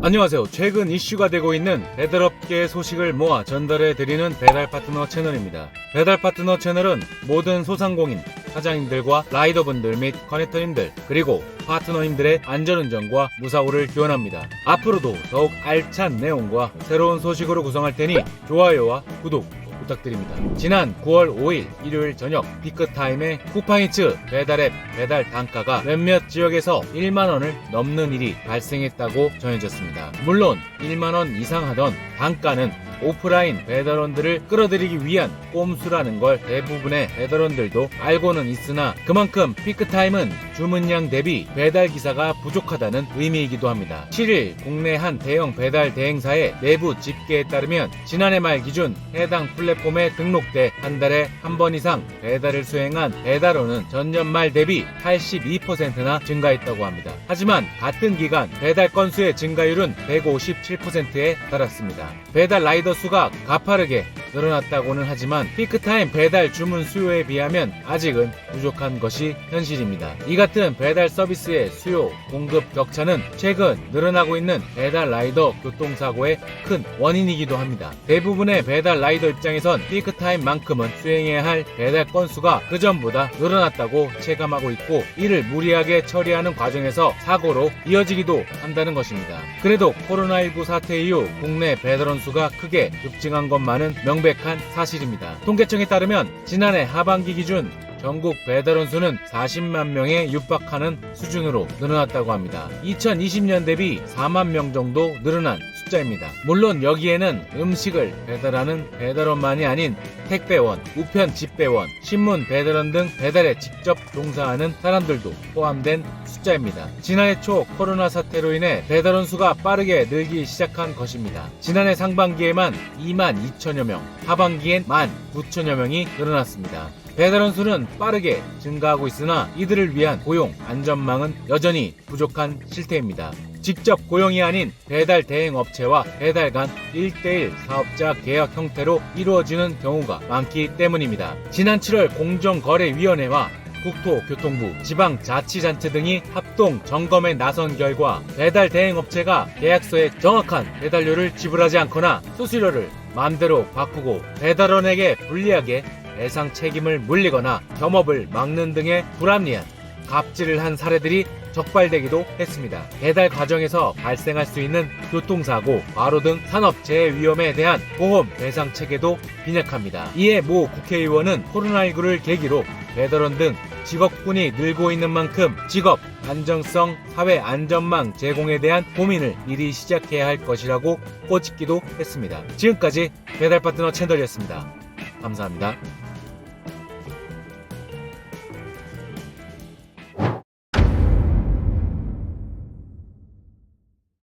안녕하세요. 최근 이슈가 되고 있는 배달업계의 소식을 모아 전달해드리는 배달파트너 채널입니다. 배달파트너 채널은 모든 소상공인, 사장님들과 라이더분들 및 커넥터님들 그리고 파트너님들의 안전운전과 무사고를 기원합니다. 앞으로도 더욱 알찬 내용과 새로운 소식으로 구성할 테니 좋아요와 구독 부탁드립니다. 지난 9월 5일 일요일 저녁 피크타임에 쿠팡이츠 배달앱 배달 단가가 몇몇 지역에서 1만원을 넘는 일이 발생했다고 전해졌습니다. 물론 1만원 이상 하던 단가는 오프라인 배달원들을 끌어들이기 위한 꼼수라는 걸 대부분의 배달원들도 알고는 있으나 그만큼 피크타임은 주문량 대비 배달기사가 부족하다는 의미이기도 합니다. 7일 국내 한 대형 배달 대행사의 내부 집계에 따르면 지난해 말 기준 해당 플랫폼에 등록돼 한 달에 한 번 이상 배달을 수행한 배달원은 전년 말 대비 82%나 증가했다고 합니다. 하지만 같은 기간 배달 건수의 증가율은 157%에 달았습니다. 배달 라이더 수가 가파르게 늘어났다고는 하지만 피크타임 배달 주문 수요에 비하면 아직은 부족한 것이 현실입니다. 이 같은 배달 서비스의 수요, 공급 격차는 최근 늘어나고 있는 배달 라이더 교통사고의 큰 원인이기도 합니다. 대부분의 배달 라이더 입장에선 피크타임만큼은 수행해야 할 배달 건수가 그전보다 늘어났다고 체감하고 있고 이를 무리하게 처리하는 과정에서 사고로 이어지기도 한다는 것입니다. 그래도 코로나19 사태 이후 국내 배달원 수가 크게 급증한 것만은 명백한 사실입니다. 통계청에 따르면 지난해 하반기 기준 전국 배달원 수는 40만 명에 육박하는 수준으로 늘어났다고 합니다. 2020년 대비 4만 명 정도 늘어난 숫자입니다. 물론 여기에는 음식을 배달하는 배달원만이 아닌 택배원, 우편 집배원, 신문 배달원 등 배달에 직접 종사하는 사람들도 포함된 숫자입니다. 지난해 초 코로나 사태로 인해 배달원 수가 빠르게 늘기 시작한 것입니다. 지난해 상반기에만 2만 2천여 명, 하반기엔 1만 9천여 명이 늘어났습니다. 배달원 수는 빠르게 증가하고 있으나 이들을 위한 고용, 안전망은 여전히 부족한 실태입니다. 직접 고용이 아닌 배달 대행 업체와 배달 간 1대1 사업자 계약 형태로 이루어지는 경우가 많기 때문입니다. 지난 7월 공정거래위원회와 국토교통부, 지방자치단체 등이 합동 점검에 나선 결과 배달 대행업체가 계약서에 정확한 배달료를 지불하지 않거나 수수료를 마음대로 바꾸고 배달원에게 불리하게 배상 책임을 물리거나 겸업을 막는 등의 불합리한 갑질을 한 사례들이 적발되기도 했습니다. 배달 과정에서 발생할 수 있는 교통사고, 과로 등 산업재해 위험에 대한 보험 배상 체계도 빈약합니다. 이에 모 국회의원은 코로나19를 계기로 배달원 등 직업군이 늘고 있는 만큼 직업 안정성 사회 안전망 제공에 대한 고민을 미리 시작해야 할 것이라고 꼬집기도 했습니다. 지금까지 배달파트너 채널이었습니다. 감사합니다.